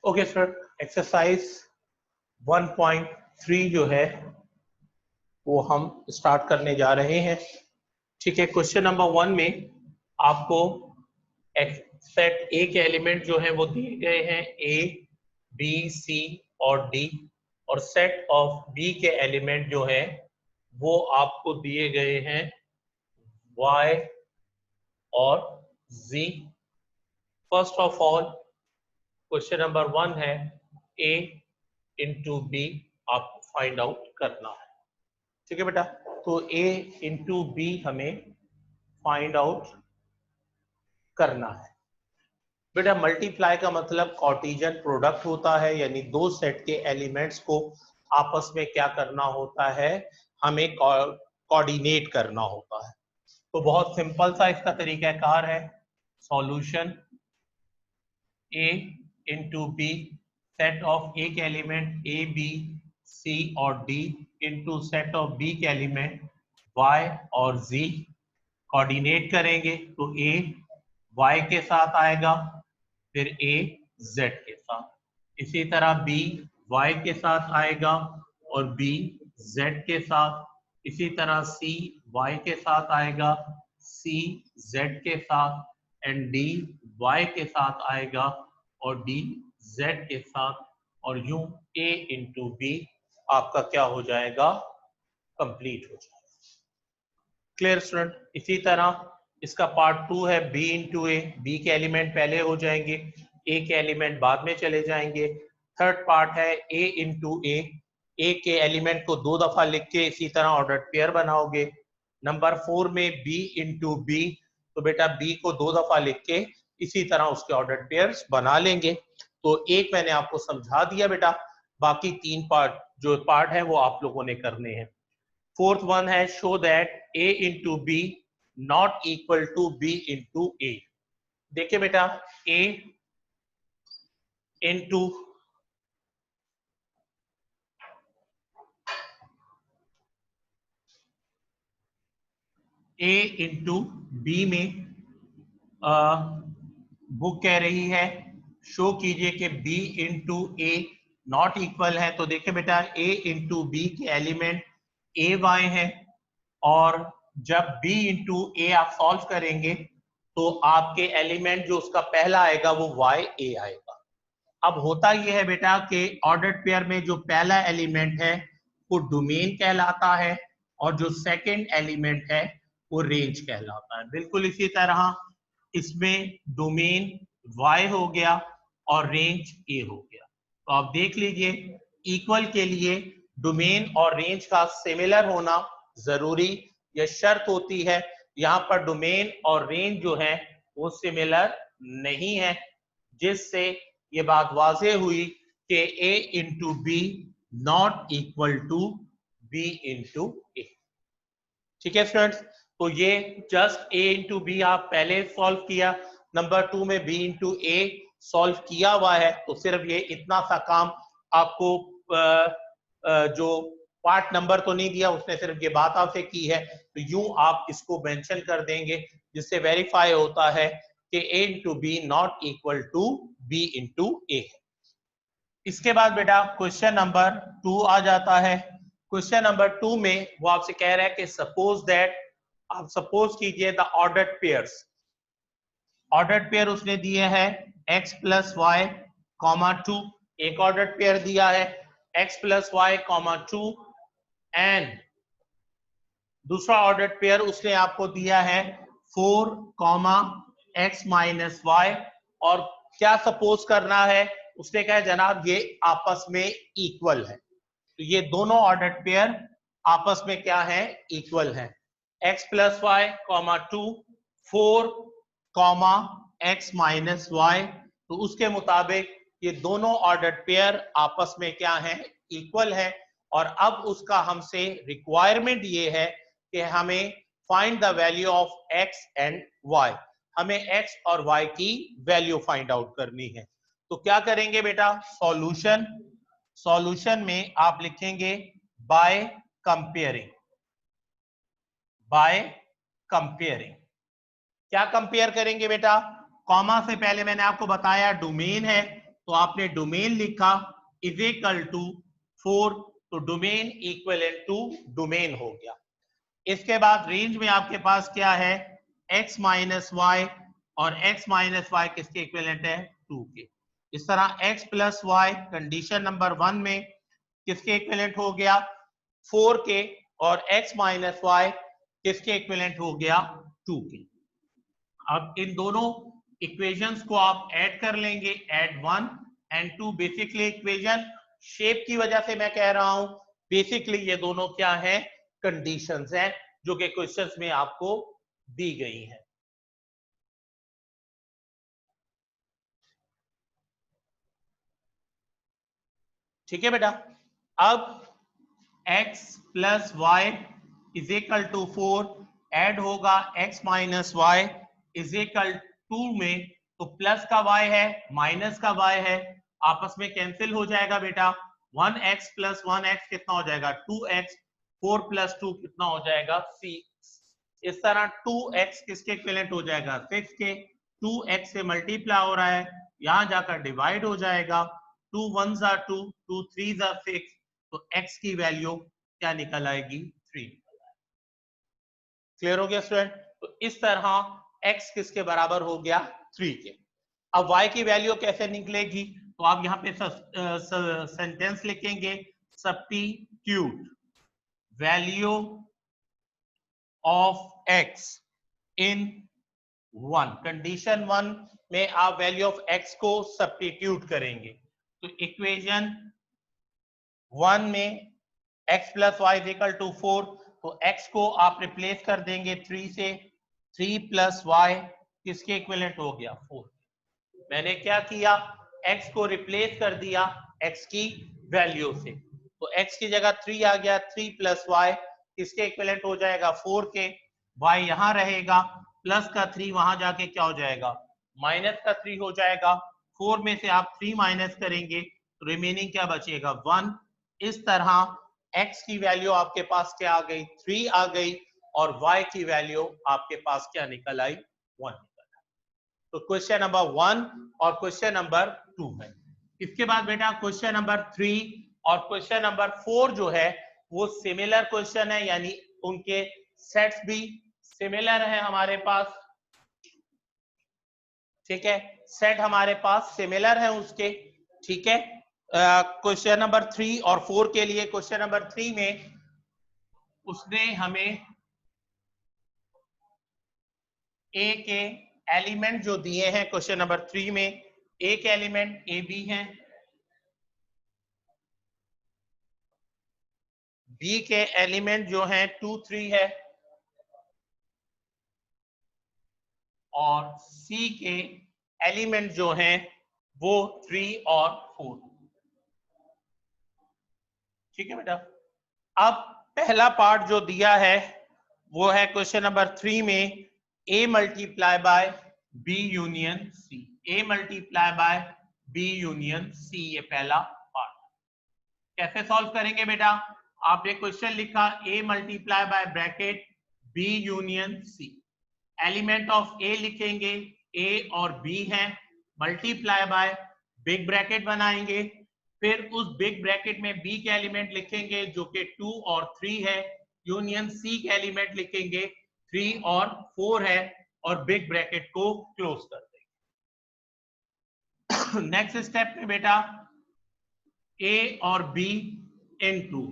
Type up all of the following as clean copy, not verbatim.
Okay sir, exercise 1.3 जो है वो हम स्टार्ट करने जा रहे हैं। ठीक है, क्वेश्चन नंबर 1 में आपको सेट ए के एलिमेंट जो है वो दिए गए हैं ए, बी, सी और डी, और सेट ऑफ बी के एलिमेंट जो है वो आपको दिए गए हैं वाई और g. First of all question number 1 है ए इंटू बी आपको फाइंड आउट करना है। ठीक है बेटा, तो ए इंटू बी हमें फाइंड आउट करना है। बेटा मल्टीप्लाई का मतलब कार्टेशियन प्रोडक्ट होता है, यानी दो सेट के एलिमेंट्स को आपस में क्या करना होता है, हमें कोऑर्डिनेट करना होता है। तो बहुत सिंपल सा इसका तरीकाकार है, solution a into b, set of a के एलिमेंट ए, बी, सी और d into set of b के एलिमेंट वाई और जी। कोऑर्डिनेट करेंगे तो ए वाई के साथ आएगा, फिर ए जेड के साथ, इसी तरह बी वाई के साथ आएगा और बी जेड के साथ, इसी तरह सी वाई के साथ आएगा, सी जेड के साथ, एंड डी वाई के साथ आएगा और डी जेड के साथ, और यूं ए इंटू बी आपका क्या हो जाएगा, कंप्लीट हो जाएगा। Clear student? इसी तरह इसका पार्ट 2 है बी इंटू ए, बी के एलिमेंट पहले हो जाएंगे, ए के एलिमेंट बाद में चले जाएंगे। थर्ड पार्ट है ए इंटू ए के एलिमेंट को 2 दफा लिख के इसी तरह ऑर्डर पेयर बनाओगे। नंबर 4 में बी इंटू बी, तो बेटा बी को 2 दफा लिख के इसी तरह उसके ऑर्डर पेयर्स बना लेंगे। तो एक मैंने आपको समझा दिया बेटा, बाकी 3 पार्ट जो पार्ट है वो आप लोगों ने करने हैं। फोर्थ वन है show that a into B not equal to b into a. देखिए बेटा a into a into b में बुक कह रही है शो कीजिए कि b into a not equal है। तो देखिए बेटा ए इंटू बी के एलिमेंट ए वाई है, और जब b इंटू ए आप सॉल्व करेंगे तो आपके एलिमेंट जो उसका पहला आएगा वो y a आएगा। अब होता यह है बेटा कि ऑर्डर्ड पेयर में जो पहला एलिमेंट है वो डोमेन कहलाता है, और जो सेकंड एलिमेंट है वो रेंज कहलाता है। बिल्कुल इसी तरह इसमें डोमेन y हो गया और रेंज a हो गया। तो आप देख लीजिए इक्वल के लिए डोमेन और रेंज का सिमिलर होना जरूरी या शर्त होती है। यहाँ पर डोमेन और रेंज जो है वो सिमिलर नहीं है, जिससे ये बात वाज़ेह हुई कि a into B not equal to b into a. ठीक है स्टूडेंट्स, तो ये जस्ट a इंटू बी आप पहले सॉल्व किया, नंबर 2 में b इंटू ए सॉल्व किया हुआ है, तो सिर्फ ये इतना सा काम आपको जो पार्ट नंबर तो नहीं दिया उसने सिर्फ ये बात आपसे की है, तो यूं आप इसको मेंशन कर देंगे जिससे वेरीफाई होता है कि a into B not equal to b into A है। इसके बाद बेटा क्वेश्चन नंबर 2 आ जाता है। क्वेश्चन नंबर 2 में वो आपसे कह रहा है कि सपोज दैट, आप सपोज कीजिए the ordered pairs. Ordered pair उसने दिए हैं x प्लस वाई कॉमा 2, एक ऑर्डर्ड पेयर दिया है x plus Y comma 2, and दूसरा ऑर्डर्ड पेयर उसने आपको दिया है 4 कॉमा x माइनस वाई, और क्या सपोज करना है, उसने कहा जनाब ये आपस में इक्वल है। तो ये दोनों ऑर्डर्ड पेयर आपस में क्या है, इक्वल है। x plus Y comma 2, 4 comma x minus Y, तो उसके मुताबिक ये दोनों ऑर्डर्ड पेयर आपस में क्या है, इक्वल है। और अब उसका हमसे रिक्वायरमेंट ये है कि हमें find the value of x and y, हमें x और y की वैल्यू फाइंड आउट करनी है। तो क्या करेंगे बेटा, सॉल्यूशन, सॉल्यूशन में आप लिखेंगे बाय कंपेयरिंग, बाय कंपेयरिंग। क्या कंपेयर करेंगे बेटा, कॉमा से पहले मैंने आपको बताया डोमेन है, तो आपने डोमेन लिखा इज इक्वल टू 4, तो डोमेन इक्विवेलेंट टू डोमेन हो गया। इसके बाद रेंज में आपके पास क्या है, x माइनस वाई, और x माइनस वाई किसके इक्विवेलेंट है, 2 के। इस तरह x plus Y condition number 1 में किसके इक्विवेलेंट हो गया, 4 के, और x माइनस वाई किसके इक्विवेलेंट हो गया, 2 के। अब इन दोनों इक्वेशंस को आप ऐड कर लेंगे, add 1 and 2। Basically equation shape की वजह से मैं कह रहा हूं, बेसिकली ये दोनों क्या है, कंडीशंस हैं जो कि क्वेश्चंस में आपको दी गई हैं। ठीक है बेटा। अब x plus Y is equal to 4 add होगा x minus Y is equal 2 में, तो प्लस का y है माइनस का y है, आपस में कैंसिल हो जाएगा बेटा। 1x प्लस 1x कितना हो जाएगा, 2x, 4 प्लस 2 कितना हो जाएगा, 6। इस तरह 2x किसके इक्विवेलेंट हो जाएगा, 6 के। 2x से मल्टीप्लाई हो रहा है, यहां जाकर डिवाइड हो जाएगा, 2 1s are 2, 2 3s are 6, तो x की वैल्यू क्या निकल आएगी, 3। क्लियर हो गया स्टूडेंट। तो इस तरह x किसके बराबर हो गया, 3 के। अब y की वैल्यू कैसे निकलेगी, तो आप यहाँ पे सेंटेंस लिखेंगे, substitute value of x in 1, condition 1 में आप वैल्यू ऑफ x को सब्स्टिट्यूट करेंगे। तो इक्वेशन 1 में x plus Y is equal to 4, तो x को आप रिप्लेस कर देंगे 3 से, 3 प्लस वाई किसके इक्विवेलेंट हो गया, 4। मैंने क्या किया, x को रिप्लेस कर दिया x की वैल्यू से, तो x की जगह 3 आ गया, 3 प्लस वाई किसके इक्विवेलेंट हो जाएगा, 4 के। y यहां रहेगा, प्लस का 3 वहां जाके क्या हो जाएगा, माइनस का 3 हो जाएगा। 4 में से आप 3 माइनस करेंगे तो रिमेनिंग क्या बचेगा, 1। इस तरह x की वैल्यू आपके पास क्या आ गई, 3 आ गई, और y की वैल्यू आपके पास क्या निकल आई, 1 निकल आई। तो क्वेश्चन नंबर 1 और क्वेश्चन नंबर 2 है। इसके बाद बेटा क्वेश्चन नंबर 3 और क्वेश्चन नंबर 4 जो है वो सिमिलर क्वेश्चन है, यानी उनके सेट्स भी सिमिलर है हमारे पास। ठीक है, सेट हमारे पास सिमिलर है उसके। ठीक है, क्वेश्चन नंबर 3 और 4 के लिए, क्वेश्चन नंबर 3 में उसने हमें ए के एलिमेंट जो दिए हैं, क्वेश्चन नंबर 3 में ए के एलिमेंट ए बी हैं, बी के एलिमेंट जो हैं 2 3 है, और सी के एलिमेंट जो हैं वो 3 और 4। ठीक है बेटा। अब पहला पार्ट जो दिया है वो है क्वेश्चन नंबर 3 में a multiply by b union c, a multiply by b union c, ये पहला पार्ट। कैसे सॉल्व करेंगे बेटा, आपने क्वेश्चन लिखा a multiply by bracket b union c, element of a लिखेंगे, a और b हैं, मल्टीप्लाई बाय बिग ब्रैकेट बनाएंगे, फिर उस बिग ब्रैकेट में b के एलिमेंट लिखेंगे जो कि 2 और 3 है, यूनियन c के एलिमेंट लिखेंगे 3 और 4 है, और बिग ब्रैकेट को क्लोज कर देंगे। नेक्स्ट स्टेप में बेटा a और b into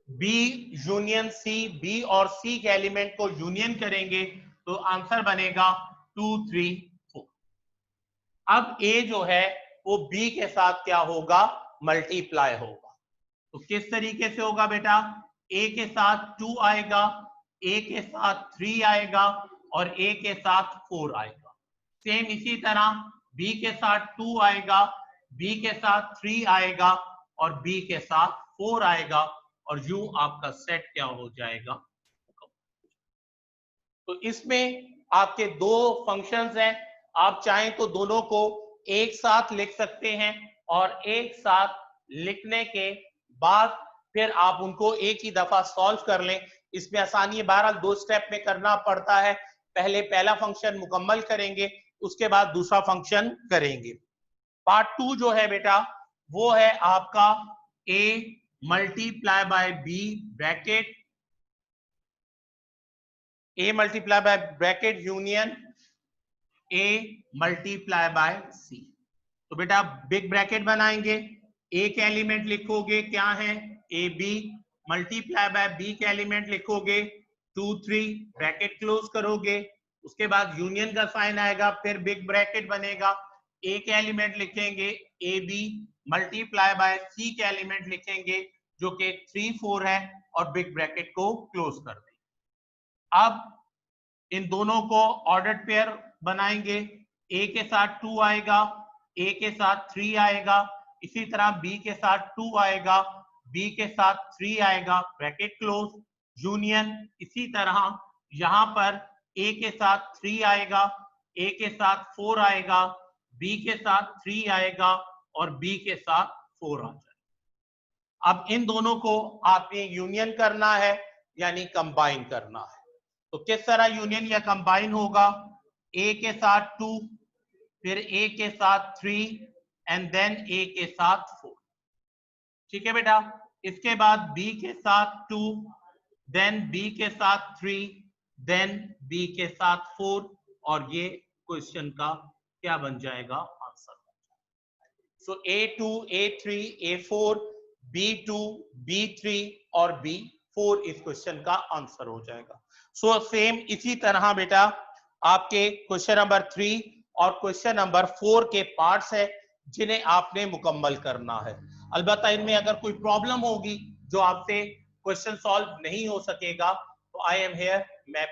b union c, b और c के एलिमेंट को यूनियन करेंगे तो आंसर बनेगा 2 3 4। अब a जो है वो b के साथ क्या होगा, मल्टीप्लाई होगा। तो किस तरीके से होगा बेटा, a के साथ 2 आएगा, a के साथ 3 आएगा, और a के साथ 4 आएगा। सेम इसी तरह b के साथ 2 आएगा, b के साथ 3 आएगा, और b के साथ 4 आएगा, और यू आपका सेट क्या हो जाएगा। तो इसमें आपके दो फंक्शंस हैं, आप चाहें तो दोनों को एक साथ लिख सकते हैं, और एक साथ लिखने के बाद फिर आप उनको एक ही दफा सॉल्व कर लें। इसमें आसानी है, बहरहाल 2 स्टेप में करना पड़ता है, पहले पहला फंक्शन मुकम्मल करेंगे, उसके बाद दूसरा फंक्शन करेंगे। पार्ट 2 जो है बेटा वो है आपका a multiply by b bracket a multiply by bracket union a multiply by c। तो बेटा बिग ब्रैकेट बनाएंगे, a के एलिमेंट लिखोगे क्या है A B, multiply by b के एलिमेंट लिखोगे 2 3, ब्रैकेट क्लोज करोगे, उसके बाद यूनियन का साइन आएगा, फिर बिग ब्रैकेट बनेगा, a के एलिमेंट लिखेंगे A B multiply by c के एलिमेंट लिखेंगे जो कि 3 4 है और बिग ब्रैकेट को क्लोज कर देंगे। अब इन दोनों को ऑर्डर्ड पेयर बनाएंगे, a के साथ 2 आएगा, a के साथ 3 आएगा, इसी तरह b के साथ 2 आएगा, b के साथ 3 आएगा, ब्रैकेट क्लोज, यूनियन इसी तरह यहां पर a के साथ 3 आएगा, a के साथ 4 आएगा, b के साथ 3 आएगा और b के साथ 4 आ जाएगा। अब इन दोनों को आपने यूनियन करना है यानी कंबाइन करना है। तो किस तरह यूनियन या कंबाइन होगा, a के साथ 2, फिर a के साथ 3 एंड देन a के साथ 4। ठीक है बेटा, इसके बाद b के साथ 2, देन b के साथ 3, देन b के साथ 4 और ये क्वेश्चन का क्या बन जाएगा आंसर। सो a2 a3 a4 b2 b3 और b4 इस क्वेश्चन का आंसर हो जाएगा। सो सेम इसी तरह बेटा आपके क्वेश्चन नंबर 3 और क्वेश्चन नंबर 4 के पार्ट्स है जिन्हें आपने मुकम्मल करना है। अलबत्ता इनमें अगर कोई प्रॉब्लम होगी जो आपसे क्वेश्चन सॉल्व नहीं हो सकेगा तो आई एम हियर, मैं